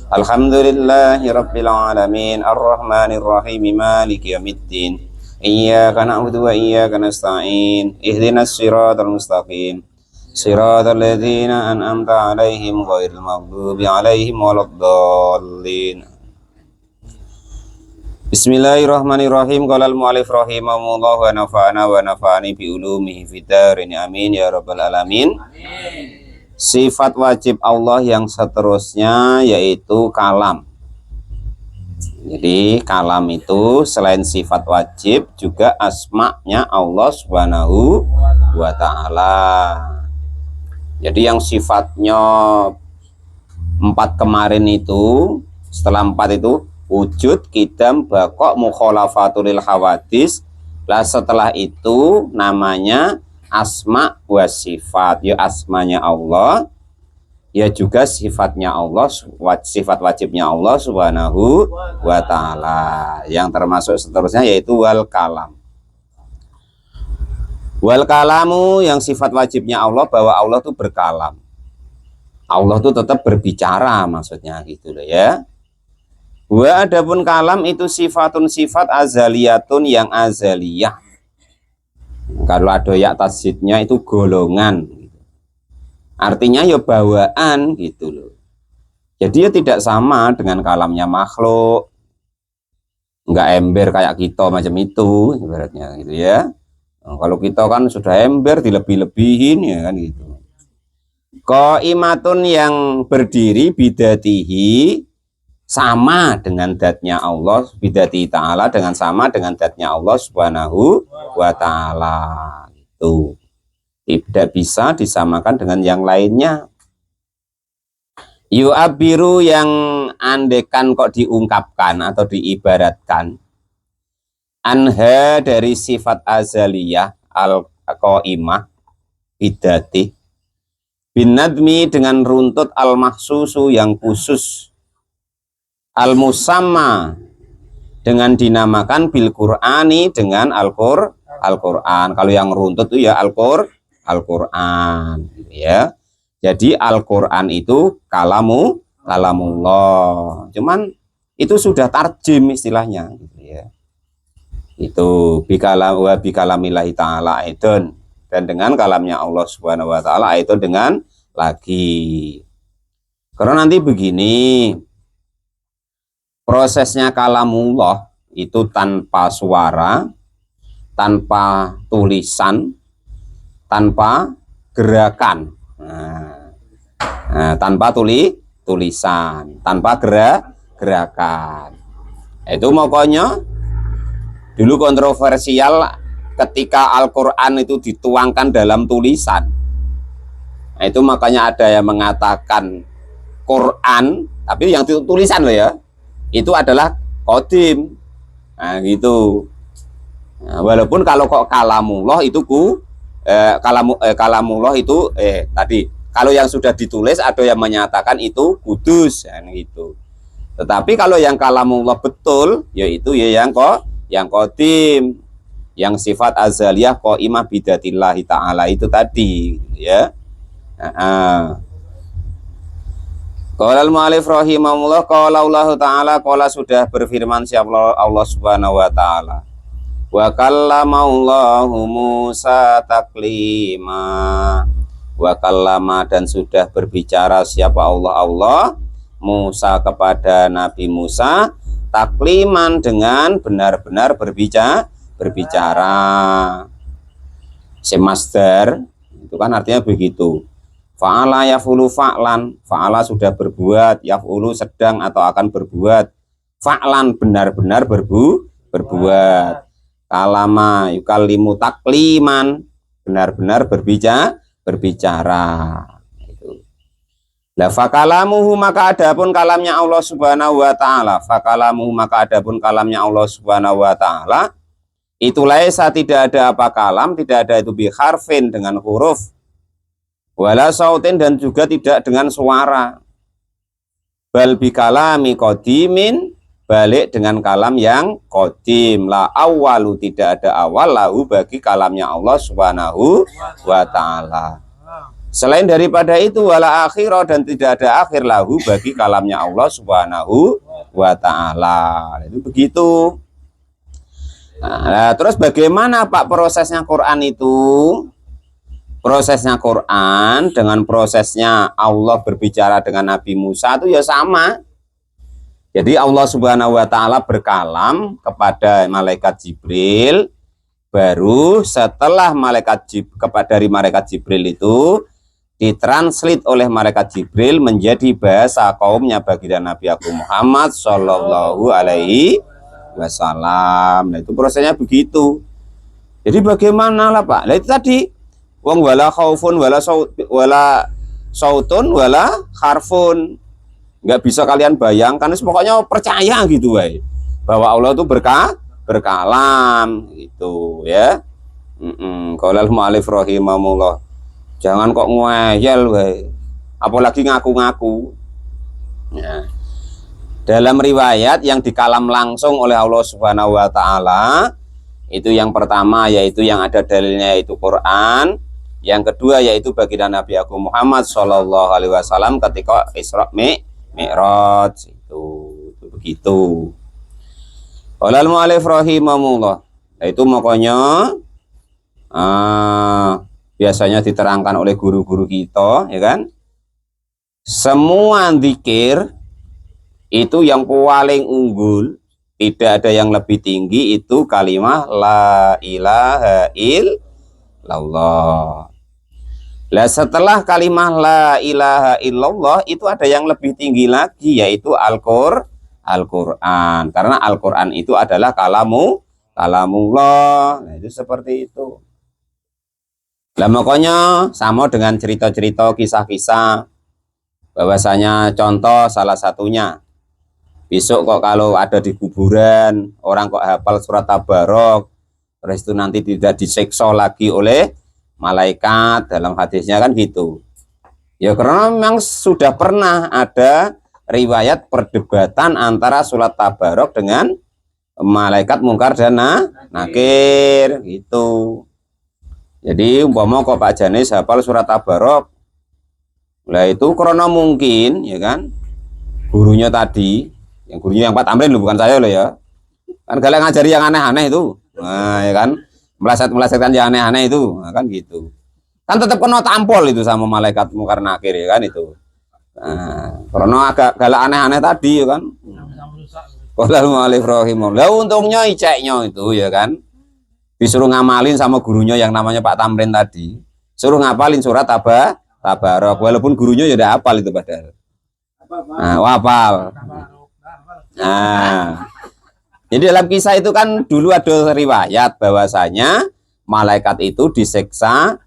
Alhamdulillahi rabbil alamin arrahmanir rahim maliki yaumiddin iyyaka na'budu wa iyyaka nasta'in ihdinas siratal mustaqim siratal ladzina an'amta 'alaihim ghairil maghdubi 'alaihim waladdallin. Bismillahirrahmanirrahim. Qala al-mu'allif rahimahullah wa nafa'ana wa nafa'ani bi ulumihi fid dharain amin ya rabbal alamin. Amin. Sifat wajib Allah yang seterusnya yaitu kalam. Jadi kalam itu selain sifat wajib juga asma'nya Allah Subhanahu wa ta'ala. Jadi yang sifatnya 4 kemarin itu, setelah 4 itu wujud, qidam, baqa', mukhalafatul hawadis. Lah setelah itu namanya asma wa sifat, ya asmanya Allah, ya juga sifatnya Allah, sifat wajibnya Allah Subhanahu wa ta'ala, yang termasuk seterusnya yaitu wal kalam. Wal kalamu yang sifat wajibnya Allah, bahwa Allah itu berkalam, Allah itu tetap berbicara, maksudnya gitu loh ya. Wa adapun kalam itu sifatun sifat azaliyatun yang azaliyah. Kalau ada ya tasjidnya itu golongan, artinya ya bawaan gitu loh. Jadi ya tidak sama dengan kalamnya makhluk, enggak ember kayak kita macam itu ibaratnya gitu ya. Nah, kalau kita kan sudah ember dilebih-lebihin ya kan gitu. Qaimatun yang berdiri bidatihi, sama dengan datnya Allah, bidati ta'ala, dengan sama dengan datnya Allah Subhanahu wa ta'ala. Itu tidak bisa disamakan dengan yang lainnya. Yu'abiru yang andekan kok diungkapkan atau diibaratkan, anha dari sifat azaliyah al-qaimah bidati, binadmi dengan runtut al-mahsusu yang khusus, al-musamma dengan dinamakan bil Qur'ani dengan Al-Qur'an. Kalau yang runtut itu ya Al-Qur'an ya. Jadi Al-Qur'an itu kalamullah. Cuman itu sudah tarjim istilahnya gitu ya. Itu bikalamillahi ta'ala aidon, dan dengan kalamnya Allah Subhanahu wa ta'ala itu dengan lagi. Karena nanti begini, prosesnya kalamullah itu tanpa suara, tanpa tulisan, tanpa gerakan. Tanpa tulisan, tanpa gerakan. Itu pokoknya dulu kontroversial ketika Al-Qur'an itu dituangkan dalam tulisan. Nah, itu makanya ada yang mengatakan Quran, tapi yang tulisan loh ya, itu adalah qadim. Nah gitu. Nah, walaupun kalau kok kalamullah itu kalamullah itu tadi kalau yang sudah ditulis ada yang menyatakan itu kudus gitu. Tetapi kalau yang kalamullah betul yaitu ya yang qadim, yang sifat azaliyah qaimah bidatillahi ta'ala itu tadi ya. Qala al-mu'allif rahimahullah, qala Allah ta'ala, qala sudah berfirman siapa Allah Subhanahu wa ta'ala, wa kallamallahu Musa taklima, wa kallama dan sudah berbicara siapa Allah Musa kepada Nabi Musa takliman dengan benar-benar berbicara. Semasdar itu kan artinya begitu. Fa'ala yaf'ulu fa'lan, fa'ala sudah berbuat, yaf'ulu sedang atau akan berbuat, fa'lan benar-benar berbuat. Kalama yukallimu takliman, benar-benar berbicara. Itu. La fakalamuhu maka adapun kalamnya Allah Subhanahu wa ta'ala, fakalamuhu maka adapun kalamnya Allah Subhanahu wa ta'ala, itu laisa tidak ada apa kalam, tidak ada itu biharfin dengan huruf, wala sautin dan juga tidak dengan suara, bal bikalami qadimin, balik dengan kalam yang qadim, la awalu tidak ada awal lahu bagi kalamnya Allah Subhanahu wa ta'ala. Selain daripada itu wala akhirah, dan tidak ada akhir lahu bagi kalamnya Allah Subhanahu wa ta'ala. Itu begitu. Nah, terus bagaimana Pak prosesnya Quran itu? Prosesnya Quran dengan prosesnya Allah berbicara dengan Nabi Musa itu ya sama. Jadi Allah Subhanahu wa ta'ala berkalam kepada malaikat Jibril, baru setelah dari malaikat Jibril itu ditranslate oleh malaikat Jibril menjadi bahasa kaumnya baginda Nabi Agung Muhammad Shallallahu Alaihi Wasallam. Nah, itu prosesnya begitu. Jadi bagaimana lah Pak? Nah, itu tadi wong wala khaufun wala sautun wala harfun. Nggak bisa kalian bayangkan, pokoknya percaya gitu wae bahwa Allah itu berkalam gitu ya. Qaulal mu'allif rahimahullah. Jangan kok ngeyel wae. Apalagi ngaku-ngaku. Ya. Dalam riwayat yang dikalam langsung oleh Allah Subhanahu wa taala, itu yang pertama yaitu yang ada dalilnya yaitu Quran, yang kedua yaitu baginda Nabi Agung Muhammad Shallallahu alaihi wasallam ketika Isra Mi'raj itu begitu. Qaulal mu'allif rahimahullah. Itu makanya biasanya diterangkan oleh guru-guru kita, ya kan? Semua zikir itu yang paling unggul, tidak ada yang lebih tinggi, itu kalimat la ilaha illallah. Lah setelah kalimat la ilaha illallah itu ada yang lebih tinggi lagi, yaitu Al-Quran. Karena Al-Quran itu adalah kalamullah. Nah, itu seperti itu. Lah makanya sama dengan cerita-cerita kisah-kisah, bahwasanya contoh salah satunya, besok kok kalau ada di kuburan orang kok hafal surat Tabarok, terus itu nanti tidak disiksa lagi oleh malaikat, dalam hadisnya kan gitu. Ya karena memang sudah pernah ada riwayat perdebatan antara surat Tabarok dengan malaikat mungkar dan nakir gitu. Jadi umpama kok Pak Janis hafal surat Tabarok, lah itu karena mungkin ya kan gurunya tadi, yang gurunya yang Pak Tamrin loh, bukan saya loh ya, kan kalian ngajari yang aneh-aneh itu, nah ya kan, meleset-melesetkan yang aneh-aneh itu, nah, kan gitu, kan tetap kena tampol itu sama malaikat mungkar nakir ya kan itu. Nah, karena agak galak aneh-aneh tadi ya kan. Qaulal mu'allif rahimahullah. Lah untungnya iceknya itu ya kan disuruh ngamalin sama gurunya yang namanya Pak Tamrin tadi, suruh ngapalin surat Tabarok, walaupun gurunya ya udah hafal itu padahal. Nah, hafal. Nah, jadi dalam kisah itu kan dulu ada riwayat bahwasanya malaikat itu disiksa,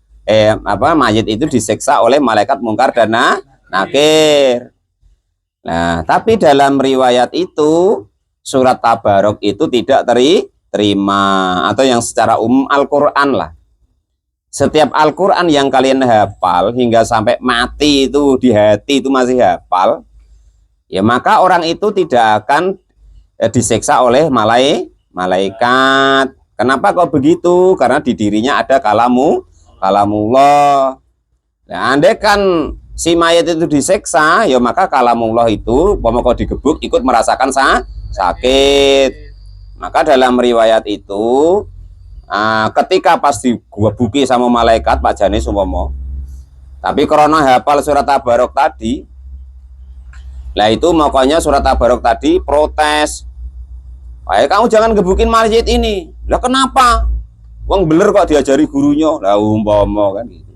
mayit itu disiksa oleh malaikat mungkar dan nakir. Nah, tapi dalam riwayat itu surat Tabarok itu tidak terima, atau yang secara umum Al-Quran lah. Setiap Al-Quran yang kalian hafal hingga sampai mati itu di hati itu masih hafal, ya maka orang itu tidak akan disiksa oleh malaikat. Kenapa kok begitu? Karena di dirinya ada kalamullah. Nah, andai kan si mayat itu disiksa, ya maka kalamullah itu pokoknya digebuk ikut merasakan sakit. Maka dalam riwayat itu ketika pas digebuki sama malaikat Pak Janis umpama, tapi karena hafal surat Tabarok tadi, lah itu makanya surat Tabarok tadi protes, kamu jangan gebukin mayit ini. Lah kenapa? Wong beler kok diajari gurunya. Lah umpama kan gitu.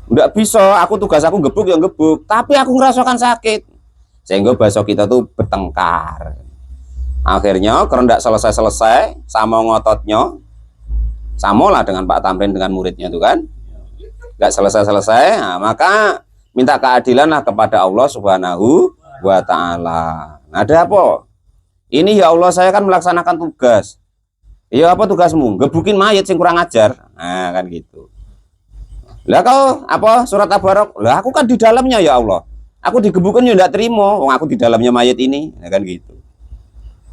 Enggak bisa, tugas aku gebuk ya gebuk, tapi aku ngerasakan sakit. Sehingga bahasa kita tuh bertengkar. Akhirnya karena tidak selesai sama ngototnya, sama lah dengan Pak Tamrin dengan muridnya itu kan, nggak selesai. Nah, maka minta keadilan lah kepada Allah Subhanahu wa ta'ala. Nah, ada apa? Ini ya Allah, saya kan melaksanakan tugas. Ya apa tugasmu? Gebukin mayat sing kurang ajar. Nah kan gitu. Lah kau apa surat Tabarok? Lah aku kan di dalamnya ya Allah. Aku digebukin ya tidak terima. Wong aku di dalamnya mayat ini. Nah, kan gitu.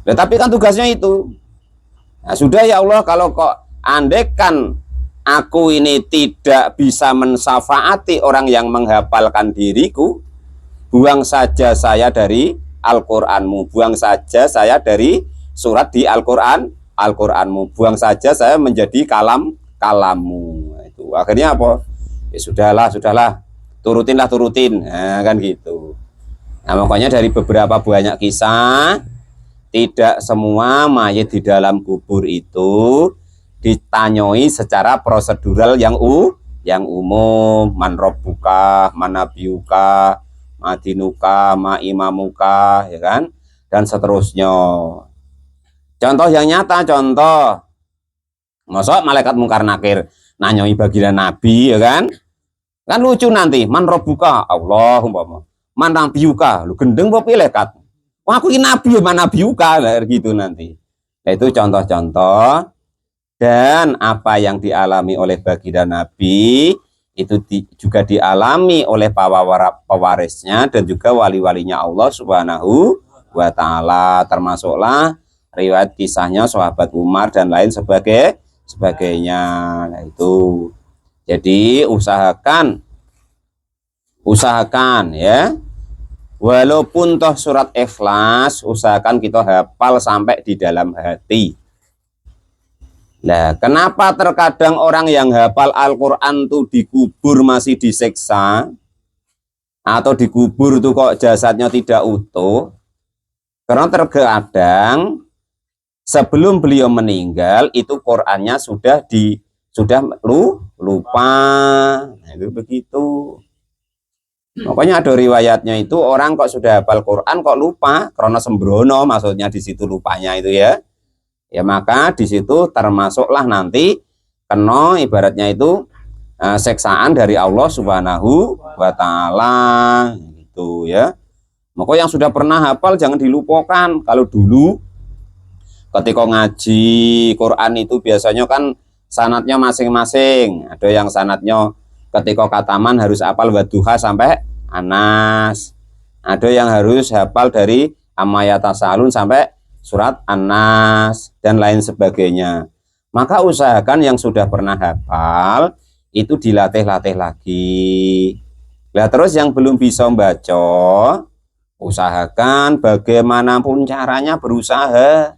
Nah, tapi kan tugasnya itu. Nah, sudah ya Allah, kalau kok andekan aku ini tidak bisa mensyafaati orang yang menghafalkan diriku, buang saja saya dari Al-Qur'anmu, buang saja saya dari surat di Al-Qur'anmu, buang saja saya menjadi kalammu. Itu akhirnya apa? Ya sudahlah, turutin. Nah, kan gitu. Nah, makanya dari beberapa banyak kisah, tidak semua mayit di dalam kubur itu ditanyoi secara prosedural yang umum, man robbuka, man nabiyuka, madinuka, ma imamuka, ya kan, dan seterusnya. Contoh yang nyata, mosok malaikat mungkar nakir nanyoi baginda Nabi, ya kan lucu nanti, man robbuka, Allah umpama, man nabiyuka, lu gendeng apa lekat, wah aku ini nabi, man nabiyuka, gitu nanti. Nah, itu contoh-contoh. Dan apa yang dialami oleh baginda Nabi itu juga dialami oleh pewarisnya dan juga wali-walinya Allah Subhanahu wa Ta'ala, termasuklah riwayat kisahnya sahabat Umar dan lain sebagainya. Nah, itu jadi usahakan ya, walaupun toh surat Ikhlas usahakan kita hafal sampai di dalam hati. Nah, kenapa terkadang orang yang hafal Al-Quran tuh dikubur masih disiksa, atau dikubur tuh kok jasadnya tidak utuh? Karena terkadang sebelum beliau meninggal itu Qurannya sudah lupa. Nah, itu begitu. Makanya ada riwayatnya itu orang kok sudah hafal Quran kok lupa, karena sembrono, maksudnya di situ lupanya itu ya. Ya maka di situ termasuklah nanti kena ibaratnya itu seksaan dari Allah Subhanahu wa Ta'ala, gitu ya. Maka yang sudah pernah hafal jangan dilupakan. Kalau dulu ketika ngaji Quran itu biasanya kan sanatnya masing-masing. Ada yang sanatnya ketika kataman harus hafal Wadduha sampai Anas. Ada yang harus hafal dari Ammayatasalun sampai surat An-Nas dan lain sebagainya. Maka usahakan yang sudah pernah hafal itu dilatih-latih lagi. Nah, terus yang belum bisa membaca, usahakan bagaimanapun caranya berusaha.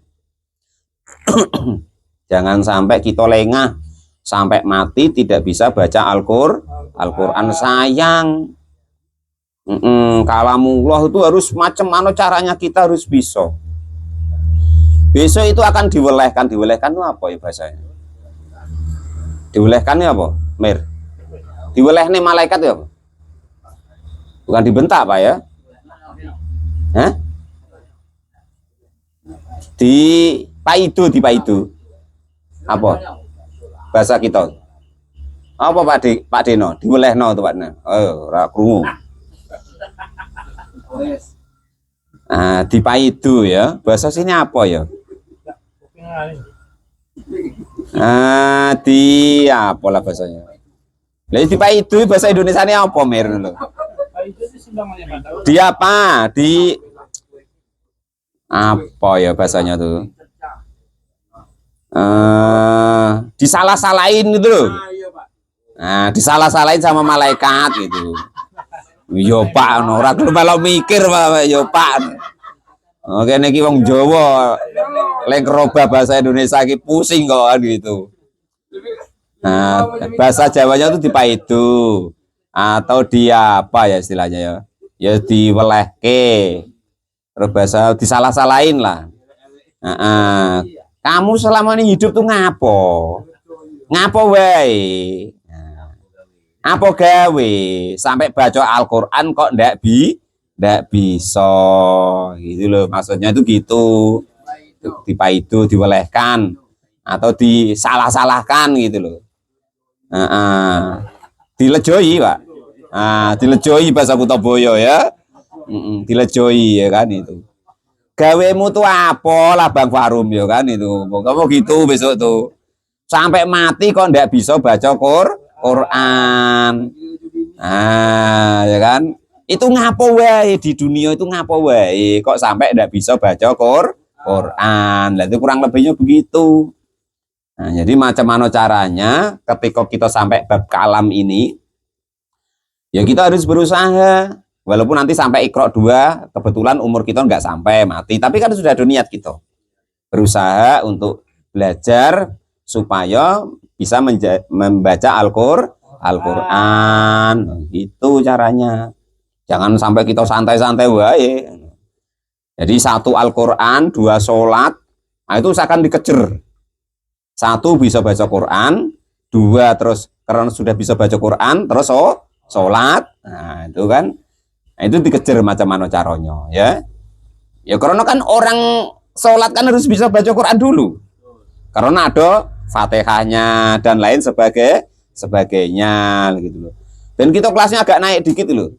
Jangan sampai kita lengah sampai mati tidak bisa baca Al-Quran, sayang. Kalamullah itu harus macam mana caranya kita harus bisa. Besok itu akan diwelehkan itu apa ya bahasanya? Diwelehkan itu apa? Mir. Diweleh nih malaikat ya apa? Bukan dibentak Pak ya? Hah? Dipaidu. Apa? Bahasa kita. Apa Pak Deno? Diwelehno tuh Pak Deno. Ora krungu. Dipaidu ya. Bahasa sini apa ya? Apalah bahasanya. Lah dipaidu bahasa Indonesia ini apa Mir lho? Di apa? Apa ya bahasanya tuh? Disalah-salahin gitu loh. Nah, disalah-salahin sama malaikat gitu. Yo Pak, ora malah mikir Pak, yo Pak. Oke, niki wong Jawa lek roba bahasa Indonesia iki pusing kok gitu. Nah, bahasa Jawanya itu dipaidu atau dia apa ya istilahnya ya? Ya diwelehke. Terus bahasa disalah-salahin lah. Kamu selama ini hidup tuh ngapo wae? Apa gawe sampai baca Al-Quran kok ndak bisa gitu loh, maksudnya itu gitu. Dipaidu, diwelehkan atau disalah-salahkan gitu loh. Dilejoi Pak. Dilejoi bahasa Kutoboyo ya. Dilejoi ya kan itu. Gawemu tuh apa lah Bang Farum ya kan itu. Kamu gitu besok tuh. Sampai mati kok ndak bisa baca Quran. Ya kan? Itu ngapo wae di dunia itu ngapo wae kok sampai ndak bisa baca Quran. Lah itu kurang lebihnya begitu. Nah, jadi macam mana caranya ketika kita sampai bab kalam ini, ya kita harus berusaha. Walaupun nanti sampai Iqra 2, kebetulan umur kita nggak sampai mati, tapi kan sudah ada niat kita. Berusaha untuk belajar supaya bisa membaca Al-Quran. Itu caranya. Jangan sampai kita santai-santai wae. Jadi 1 Al-Quran, 2 sholat, nah itu akan dikejar. 1 bisa baca Quran, 2 terus karena sudah bisa baca Quran, terus sholat. Nah itu kan, nah itu dikejar macam mana caranya ya. Ya karena kan orang sholat kan harus bisa baca Quran dulu. Karena ada Fatihahnya dan lain sebagainya gitu loh. Dan kita kelasnya agak naik dikit loh.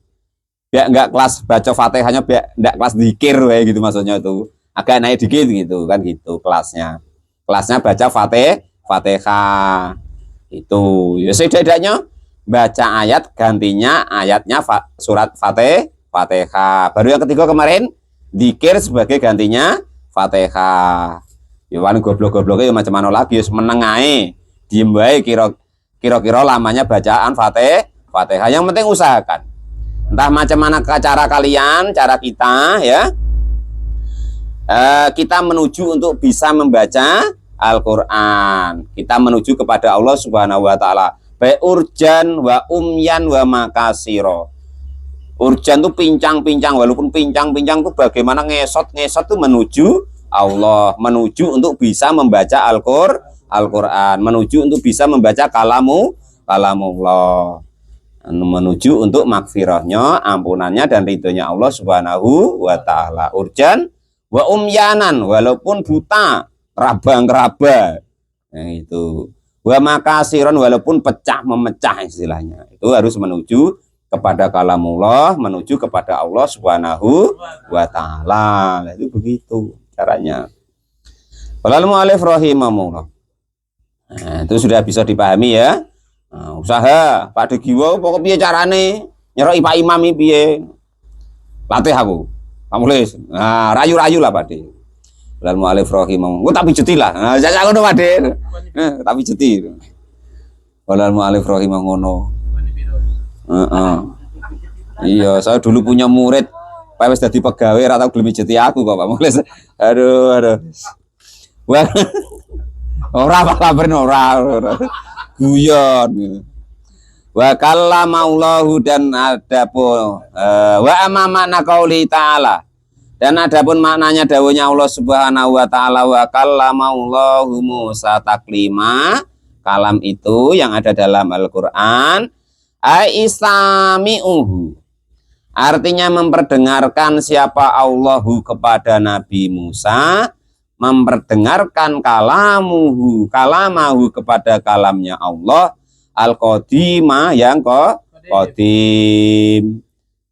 Biar enggak kelas baca Fatihahnya, biar enggak kelas zikir gitu maksudnya itu. Agak naik dikit gitu kan gitu kelasnya. Kelasnya baca Fatihah. Itu ya setidaknya baca ayat gantinya ayatnya surat Fatihah. Baru yang ketiga kemarin zikir sebagai gantinya Fatihah. Ya paling goblok-gobloknya ya macam mana lagi, ya meneng ae. Diem wae kira-kira lamanya bacaan Fatihah. Yang penting usahakan. Entah macam mana cara kalian, cara kita ya. Kita menuju untuk bisa membaca Al-Qur'an. Kita menuju kepada Allah Subhanahu wa taala. Baik urjan wa umyan wa makasiro. Urjan tuh pincang-pincang, walaupun pincang-pincang tuh bagaimana ngesot tuh menuju Allah, menuju untuk bisa membaca Al-Quran, menuju untuk bisa membaca kalamullah, menuju untuk makfirahnya, ampunannya dan ridhonya Allah Subhanahu wa ta'ala. Urjan wa umyanan, walaupun buta, raba-ngeraba, nah, itu. Wa makasiron, walaupun memecah istilahnya. Itu harus menuju kepada kalamullah, menuju kepada Allah Subhanahu wa ta'ala. Itu begitu caranya. Qala mu'allif rahimahullah. Nah, itu sudah bisa dipahami ya. Nah, usaha Pak Degiwo pokok piye carane nyeroi Pak Imam iki piye. Latih aku. Pak Mulis. Nah, rayu-rayu lah Pak De. Qala mu'allif rahimahullah. Engko tak pijeti lah. Nah, jajak ngono Pak De. Tak pijeti. Qala mu'allif rahimahullah ngono. Iya, saya dulu punya murid Pak wis dadi pegawai ora tau gelem mijeti aku kok Pak Mulis. Aduh. Wah. Ora Pak Laben ora. Guyon. Wa kallamallahu, dan adapun wa amamana qauli ta'ala. Dan adapun maknanya dawuhnya Allah Subhanahu wa taala, wa kallamallahu Musa taklima. Kalam itu yang ada dalam Al-Qur'an aisami'uhu. Artinya memperdengarkan siapa Allahu kepada Nabi Musa, memperdengarkan kalamahu kepada kalamnya Allah, al-qadimah yang qadim.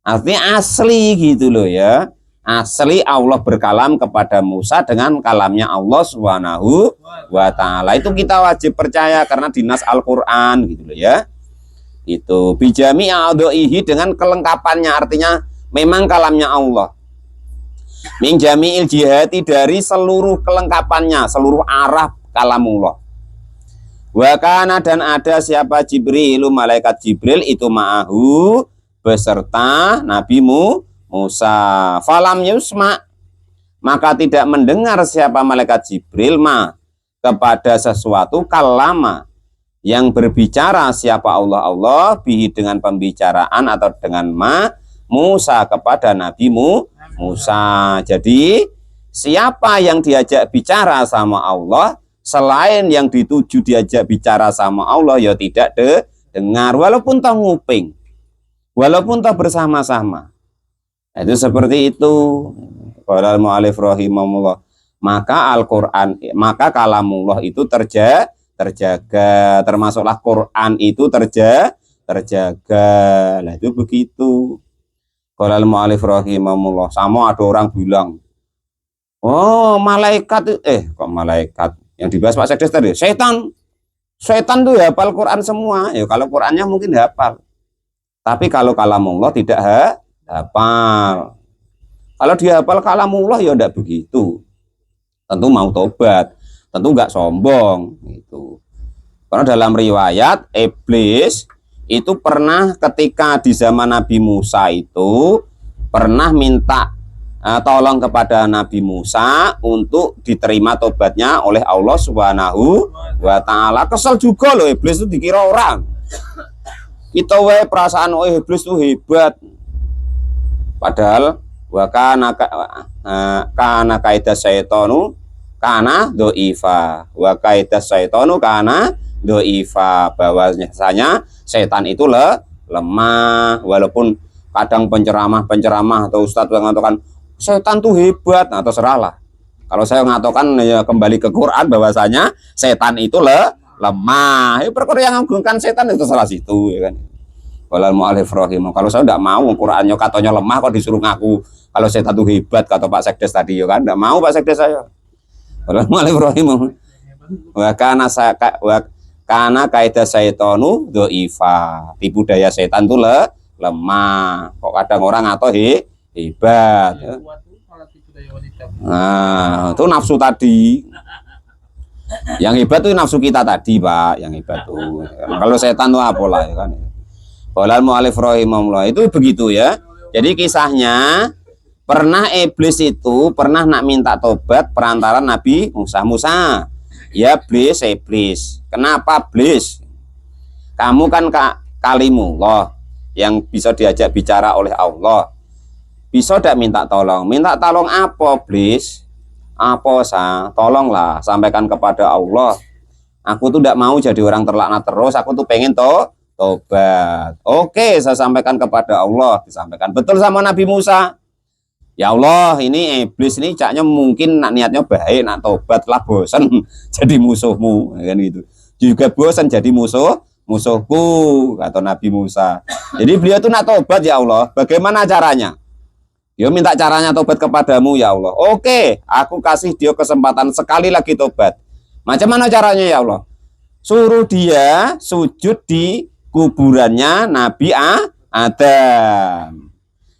Artinya asli gitu loh ya. Asli Allah berkalam kepada Musa dengan kalamnya Allah Subhanahu wa ta'ala. Itu kita wajib percaya karena dinas Al-Qur'an gitu loh ya. Itu bijami a'dha'ihi, dengan kelengkapannya, artinya memang kalamnya Allah. Min jami'il jihati, dari seluruh kelengkapannya, seluruh arah kalamullah. Wa kana, dan ada siapa Jibrilu, malaikat Jibril itu ma'ahu, beserta Nabi Musa. Falam yusma, maka tidak mendengar siapa malaikat Jibril kepada sesuatu kalama, yang berbicara siapa Allah bihi, dengan pembicaraan atau dengan Musa kepada Nabi Musa. Jadi siapa yang diajak bicara sama Allah selain yang dituju diajak bicara sama Allah, ya tidak dengar, walaupun toh nguping, walaupun toh bersama-sama. Itu seperti itu. Qala mu'allif rahimahullah. Maka Al-Qur'an, maka kalamullah itu terjaga, termasuklah Quran itu terjaga. Lah itu begitu. Qala mu'allif rahimahullah. Sama ada orang bilang, oh malaikat, kok malaikat yang dibahas Pak Sekdes tadi, setan tuh hafal Quran semua. Ya kalau Qurannya mungkin hafal, tapi kalau kalamullah tidak hafal. Kalau dia hafal kalamullah ya tidak begitu. Tentu mau tobat, tentu nggak sombong gitu. Karena dalam riwayat iblis itu pernah ketika di zaman Nabi Musa itu pernah minta tolong kepada Nabi Musa untuk diterima tobatnya oleh Allah Subhanahu wa taala. Kesel juga loh iblis itu dikira orang. Kita wae perasaan iblis itu hebat. Padahal wa kana kaidah syaitanu kana doifa wa kaidah syaitanu kana doifa, bahwasanya setan itu lemah. Walaupun kadang penceramah atau ustadz yang mengatakan setan tuh hebat, nah terserahlah. Kalau saya mengatakan ya kembali ke Quran bahwasanya setan itu lemah. Ya, perkara yang mengagungkan setan itu salah situ ya kan. Walal mu'alif rahimah. Kalau saya tidak mau Qurannya katanya lemah kok disuruh ngaku kalau setan itu hebat kata Pak Sekdes tadi ya kan. Tidak mau Pak Sekdes saya. Walal mu'alif rahimah. Wa kana kaidah syaitanu doifa. Tipu daya setan itu lemah. Kok kadang orang atau hebat ya. Nah, itu nafsu tadi. Yang hebat tuh nafsu kita tadi, Pak. Yang hebat tuh. Kalau setan tuh apalah ya kan. Walal mu'alif rahimahullah. Itu begitu ya. Jadi kisahnya pernah iblis itu pernah nak minta tobat perantara Nabi Musa. Ya iblis. Kenapa iblis? Kamu kan kalimullah yang bisa diajak bicara oleh Allah. Bisa tidak minta tolong? Minta tolong apa iblis? Apa tolonglah sampaikan kepada Allah. Aku tuh tidak mau jadi orang terlaknat terus. Aku tuh pengen tobat. Oke, saya sampaikan kepada Allah. Disampaikan betul sama Nabi Musa. Ya Allah, ini iblis ini caknya mungkin niatnya baik, nak tobat lah bosan jadi musuhmu, kan gitu. Juga bosan jadi musuhku, kata Nabi Musa. Jadi beliau itu nak tobat ya Allah. Bagaimana caranya? Dia minta caranya tobat kepadamu ya Allah. Oke, aku kasih dia kesempatan sekali lagi tobat. Macam mana caranya ya Allah? Suruh dia sujud di kuburannya Nabi Adam.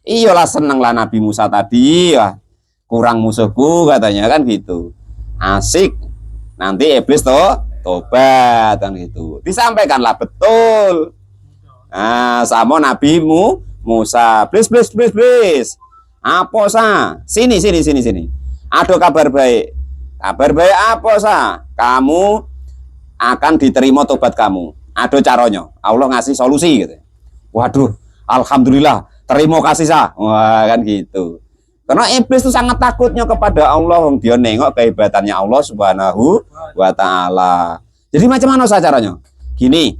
Iyalah seneng lah Nabi Musa tadi, wah, kurang musuhku katanya kan gitu. Asik, nanti iblis tobat kan gitu. Disampaikanlah betul. Nah, sama Nabi Musa, please. Apa Sini. Ada kabar baik. Kabar baik apa Kamu akan diterima tobat kamu. Ada caranya. Allah ngasih solusi gitu. Waduh, alhamdulillah. Terima kasih wah kan gitu. Karena iblis itu sangat takutnya kepada Allah. Dia nengok kehebatannya Allah Subhanahu wa taala. Jadi macam mana caranya? Gini.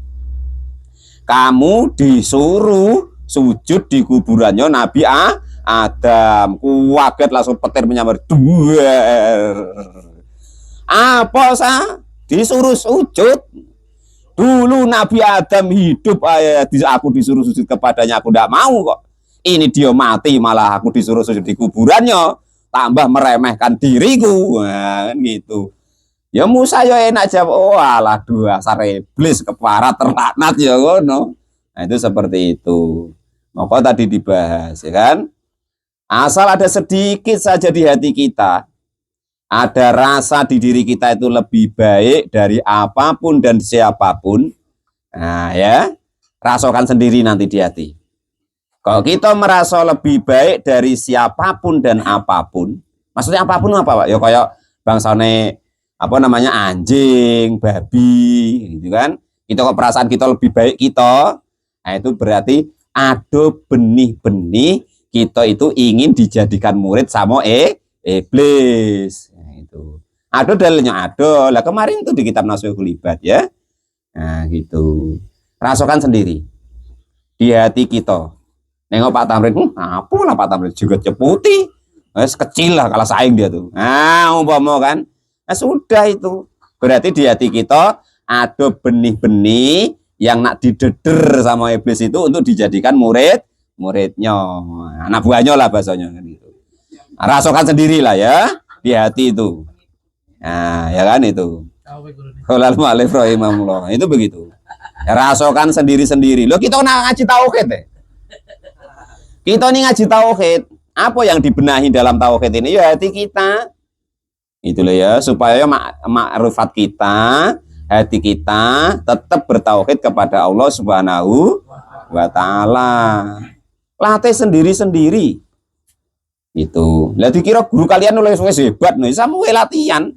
Kamu disuruh sujud di kuburannya Nabi Adam. Kaget langsung petir menyambar. Apa disuruh sujud? Dulu Nabi Adam hidup aku disuruh sujud kepadanya, aku tidak mau kok. Ini dia mati malah aku disuruh sujud di kuburannya, tambah meremehkan diriku, nah, kan gitu. Ya Musa ya enak jawab, oh alah dasar iblis kepara terlaknat ya ngono. Nah itu seperti itu. Maka tadi dibahas ya kan. Asal ada sedikit saja di hati kita, ada rasa di diri kita itu lebih baik dari apapun dan siapapun. Nah ya, rasakan sendiri nanti di hati. Kalau kita merasa lebih baik dari siapapun dan apapun, maksudnya apapun apa Pak? Ya kayak bangsane apa namanya anjing, babi, gitu kan? Kita kok perasaan kita lebih baik kita, nah itu berarti ada benih-benih kita itu ingin dijadikan murid sama iblis. Nah, itu. Ada dalilnya ada. Lah kemarin itu di kitab Nashul Ibad ya. Nah gitu. Rasakan sendiri di hati kita. Nengok Pak Tamrin, apa lah Pak Tamrin juga ceputi, kecil lah kalau saing dia tuh. Nah, umpama kan, nah sudah itu. Berarti di hati kita ada benih-benih yang nak dideder sama iblis itu untuk dijadikan muridnya, anak buahnya lah bahasanya gitu. Nah, rasakan sendiri lah ya di hati itu. Nah, ya kan itu. Walal mu'alif rahimahullah. Itu begitu. Ya, rasakan sendiri-sendiri. Loh kita nak ngaji tauhid ya. Kita ini ngaji tauhid, apa yang dibenahi dalam tauhid ini? Ya hati kita. Itulah ya, supaya makrifat kita, hati kita tetap bertauhid kepada Allah Subhanahu wa taala. Latih sendiri-sendiri. Itu. Lah dikira guru kalian oleh hebat nih, sama latihan.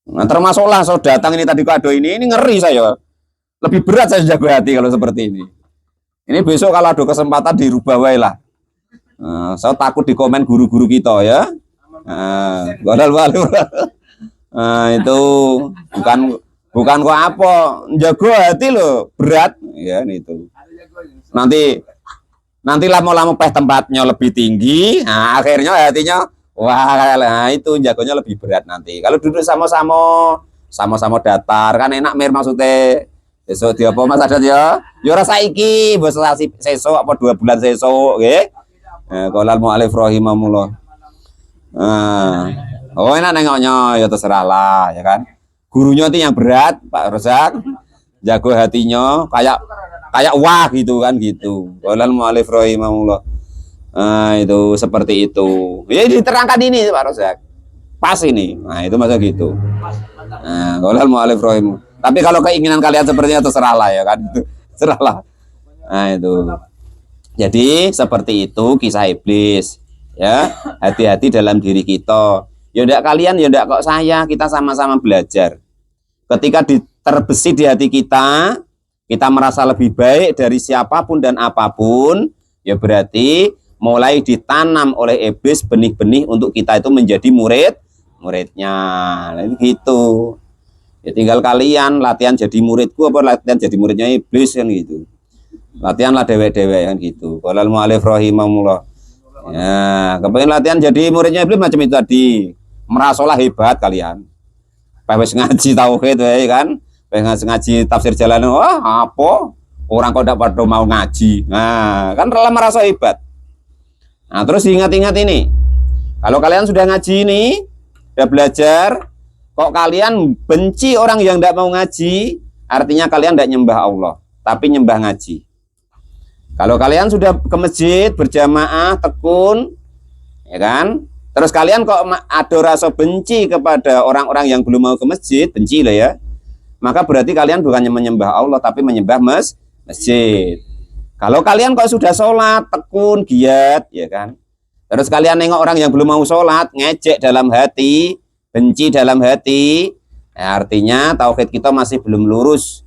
Nah, termasuklah saya datang ini tadi kado ini ngeri saya. Lebih berat saya jago hati kalau seperti ini. Ini besok kalau ada kesempatan dirubah wae lah. Nah, saya takut di komen guru-guru kita ya. Itu bukan kok apa, jago hati loh, berat ya itu. Nanti lama-lama tempatnya lebih tinggi, nah akhirnya hatinya wah, nah itu jagonya lebih berat nanti. Kalau duduk sama-sama datar kan enak mir maksudnya. Besok dia apa Mas Adat ya? Ya ora saiki, bos sesuk apa 2 bulan sesuk nggih. Qolal mu'allif rahimahullah. Oh enak nengoknya ya terserah lah ya kan. Gurunya itu yang berat Pak Rozak, jago hatinya kayak wah gitu kan gitu. Qolal mu'allif rahimahullah. Itu seperti itu. Ya diterangkan ini Pak Rozak. Pas ini. Nah itu masa gitu. Qolal mu'allif rahimahullah. Tapi kalau keinginan kalian sepertinya terserah lah ya kan. Terserah. Nah itu. Jadi seperti itu kisah iblis. Ya, hati-hati dalam diri kita. Ya ndak kalian, ya ndak kok saya, kita sama-sama belajar. Ketika terbesit di hati kita merasa lebih baik dari siapapun dan apapun, ya berarti mulai ditanam oleh iblis benih-benih untuk kita itu menjadi muridnya. Nah, gitu. Ya tinggal kalian latihan jadi muridku apa latihan jadi muridnya iblis kan gitu. Latihanlah dewek-dewek kan gitu. Qolal mu'allif rahimahullah. Ya, kepengen latihan jadi muridnya iblis macam itu tadi. Merasalah hebat kalian. Pas ngaji tauhid ya kan. Pas ngaji tafsir jalanan, wah apa? Orang kok enggak pada mau ngaji. Nah, kan rela merasa hebat. Nah, terus ingat-ingat ini. Kalau kalian sudah ngaji ini, sudah belajar, kok kalian benci orang yang enggak mau ngaji, artinya kalian enggak nyembah Allah, tapi nyembah ngaji. Kalau kalian sudah ke masjid berjamaah tekun, ya kan? Terus kalian kok ada rasa benci kepada orang-orang yang belum mau ke masjid, benci lah ya. Maka berarti kalian bukannya menyembah Allah tapi menyembah masjid. Kalau kalian kok sudah sholat, tekun, giat, ya kan? Terus kalian nengok orang yang belum mau sholat, ngejek dalam hati, benci dalam hati, ya artinya tauhid kita masih belum lurus.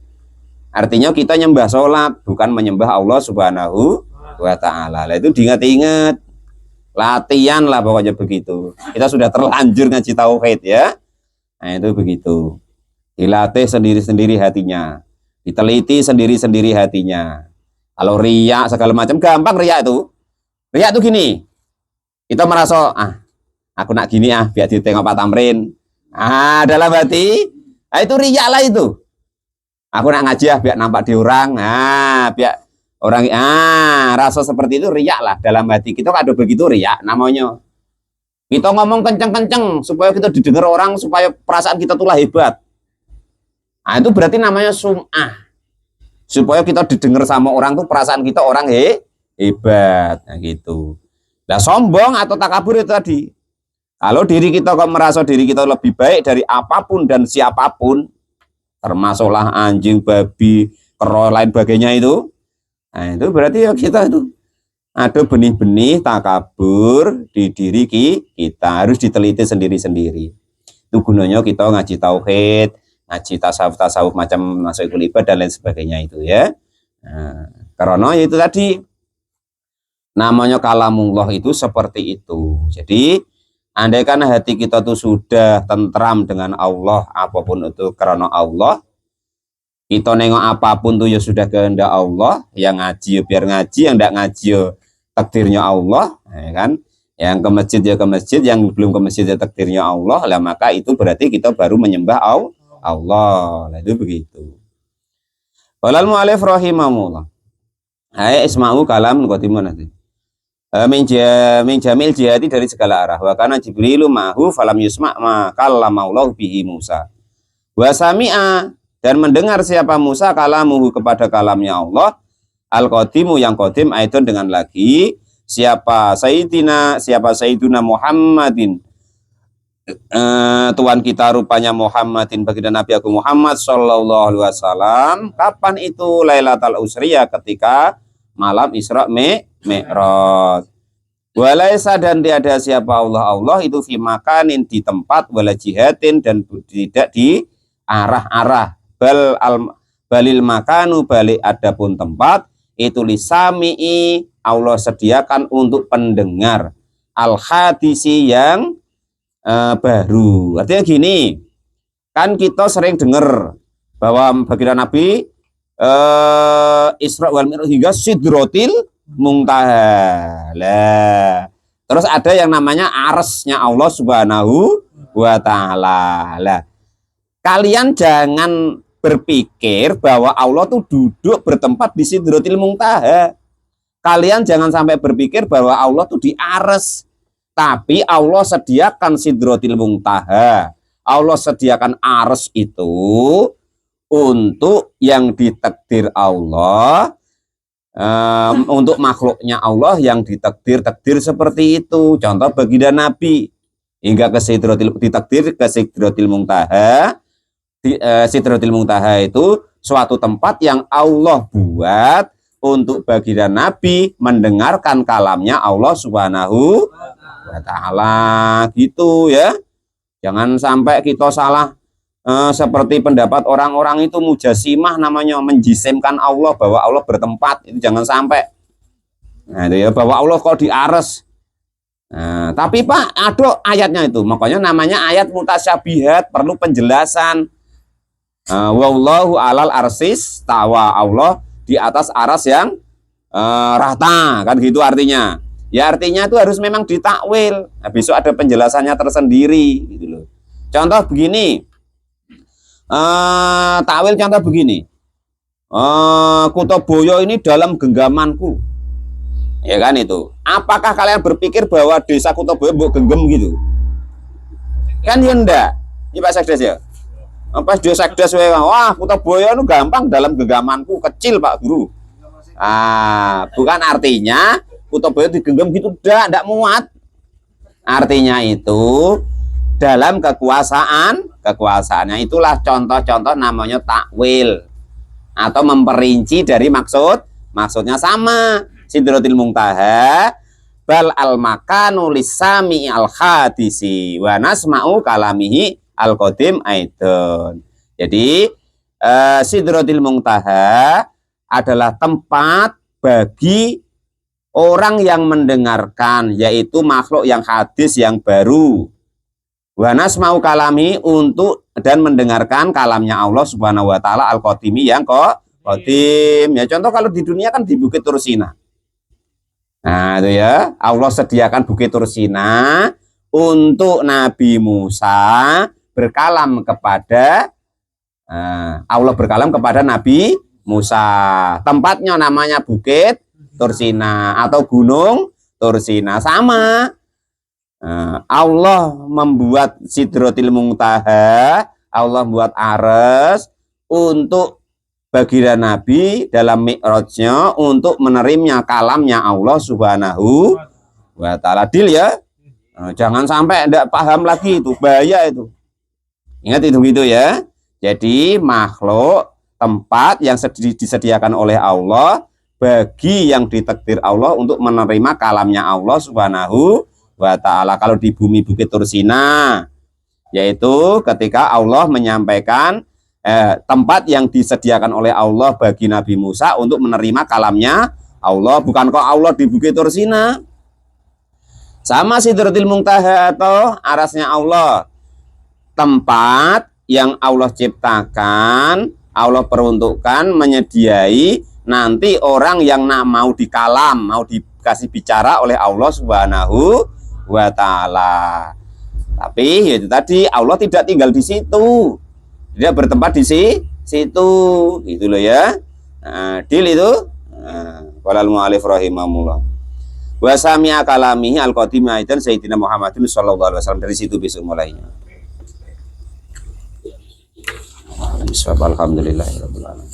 Artinya kita nyembah sholat, bukan menyembah Allah Subhanahu wa ta'ala. Itu diingat-ingat. Latihan lah pokoknya begitu. Kita sudah terlanjur ngaji tauhid ya. Nah itu begitu. Dilatih sendiri-sendiri hatinya. Diteliti sendiri-sendiri hatinya. Kalau riak segala macam, gampang riak itu. Riak itu gini. Kita merasa, aku nak gini biar ditengok Pak Tamrin. Dalam hati, itu riak lah itu. Aku nak ngaji biar nampak di orang, biar orang, rasa seperti itu riak lah dalam hati kita ada begitu riak namanya. Kita ngomong kenceng-kenceng supaya kita didengar orang, supaya perasaan kita tuh lah hebat. Itu berarti namanya sum'ah. Supaya kita didengar sama orang tuh perasaan kita orang hebat, nah gitu. Nah sombong atau takabur itu tadi. Kalau diri kita kok merasa diri kita lebih baik dari apapun dan siapapun, termasuklah anjing, babi, kero, lain sebagainya itu. Nah, itu berarti ya kita itu ada benih-benih takabur di diri kita, harus diteliti sendiri-sendiri. Itu gunanya kita ngaji tauhid, ngaji tasawuf macam masuk ibadah dan lain sebagainya itu ya. Nah, karena itu tadi namanya kalamullah itu seperti itu. Jadi andaikan hati kita tuh sudah tentram dengan Allah, apapun itu karena Allah, kita nengok apapun tuh ya sudah kehendak Allah. Yang ngaji ya biar ngaji, yang enggak ngaji ya takdirnya Allah, ya kan? Yang ke masjid ya ke masjid, yang belum ke masjid ya takdirnya Allah. Lah maka itu berarti kita baru menyembah Allah. Lah itu begitu. Walal mu'allif rahimahullah. Hai isma'u kalam qadimun nanti. Min jamil jihati dari segala arah. Wa kana Jibrilu ma'hu falam yusma' ma kallamallahu bihi Musa. Wa sami'a, dan mendengar siapa Musa kalamuhu kepada kalamnya Allah, al-qadimu yang qadim, aidon dengan lagi siapa Sayyidina Muhammadin Tuhan kita rupanya Muhammadin, baginda Nabi Agung Muhammad sallallahu alaihi wasallam. Kapan itu Lailatul Usriyah? Ketika malam Isra Mi'raj. Walaisa, dan tiada siapa Allah itu fi makanin, di tempat, wala jihadin, dan tidak di arah-arah, balil makanu, balik adapun tempat, itu lisami'i, Allah sediakan untuk pendengar, al hadisi, yang baru. Artinya gini, kan kita sering dengar bahwa baginda Nabi Isra wal Mi'raj hingga Sidratil Muntaha. Lah, terus ada yang namanya arsnya Allah Subhanahu wa taala. Lah, kalian jangan berpikir bahwa Allah tuh duduk bertempat di Sidratil Muntaha. Kalian jangan sampai berpikir bahwa Allah tuh di ars. Tapi Allah sediakan Sidratil Muntaha. Allah sediakan ars itu untuk yang ditakdir Allah, untuk makhluknya Allah yang ditakdir seperti itu. Contoh baginda Nabi hingga ke ditakdir ke Sidratil Muntaha. Sidratil Muntaha itu suatu tempat yang Allah buat untuk baginda Nabi mendengarkan kalamnya Allah Subhanahu wa taala, gitu ya. Jangan sampai kita salah seperti pendapat orang-orang itu mujasimah, namanya menjisimkan Allah, bahwa Allah bertempat. Itu jangan sampai. Nah, itu ya, bahwa Allah kok di ares. Nah, tapi Pak, ada ayatnya itu. Makanya namanya ayat mutasyabihat, perlu penjelasan. Wallahu alal arsis tawa, Allah di atas aras yang rata, kan gitu artinya. Ya artinya itu harus memang ditakwil. Nah, besok ada penjelasannya tersendiri gitu loh. Contoh begini. Takwil contoh begini. Kutoboyo ini dalam genggamanku. Ya kan itu. Apakah kalian berpikir bahwa desa Kutoboyo mbok genggam gitu? Kan ya enggak. Ini Pak Sekdes ya. Pas dia Sekdes, wah Kutoboyo itu gampang dalam genggamanku, kecil Pak Guru. Bukan artinya Kutoboyo digenggam gitu, enggak muat. Artinya itu dalam kekuasaannya, itulah contoh-contoh namanya takwil atau memperinci dari maksudnya. Sama Sidratil Muntaha bal al makanu lisami al hadisi wa nasma'u kalamihi al qadim aidon. Jadi Sidratil Muntaha adalah tempat bagi orang yang mendengarkan, yaitu makhluk yang hadis yang baru. Wanas mau kalami, untuk dan mendengarkan kalamnya Allah Subhanahu wa taala al qadimi, yang qadim. Ya contoh kalau di dunia kan di Bukit Tursina. Nah itu ya, Allah sediakan Bukit Tursina untuk Nabi Musa berkalam kepada Allah berkalam kepada Nabi Musa. Tempatnya namanya Bukit Tursina atau Gunung Tursina. Sama. Allah membuat Sidratil Muntaha, Allah membuat ares untuk baginda Nabi dalam mi'rajnya, untuk menerimnya kalamnya Allah Subhanahu wa taala. Adil ya. Jangan sampai tidak paham lagi, itu bahaya itu. Ingat itu gitu ya. Jadi makhluk, tempat yang disediakan oleh Allah bagi yang ditakdir Allah untuk menerima kalamnya Allah Subhanahu wa ta'ala. Kalau di bumi Bukit Tursina, yaitu ketika Allah menyampaikan tempat yang disediakan oleh Allah bagi Nabi Musa untuk menerima kalamnya Allah. Bukan kok Allah di Bukit Tursina. Sama Sidratil Muntaha atau arasnya Allah, tempat yang Allah ciptakan, Allah peruntukkan, menyediai nanti orang yang mau dikalam, mau dikasih bicara oleh Allah Subhanahu wa ta'ala. Tapi itu tadi, Allah tidak tinggal di situ, tidak bertempat di situ, gitu loh ya. Deal itu. Walal mu'alif rahimahullah. Wa sami'a kalamihi al-qadim aidan Sayyidina Muhammadin sallallahu alaihi wasallam. Dari situ besok mulainya. Alhamdulillahirabbil alamin.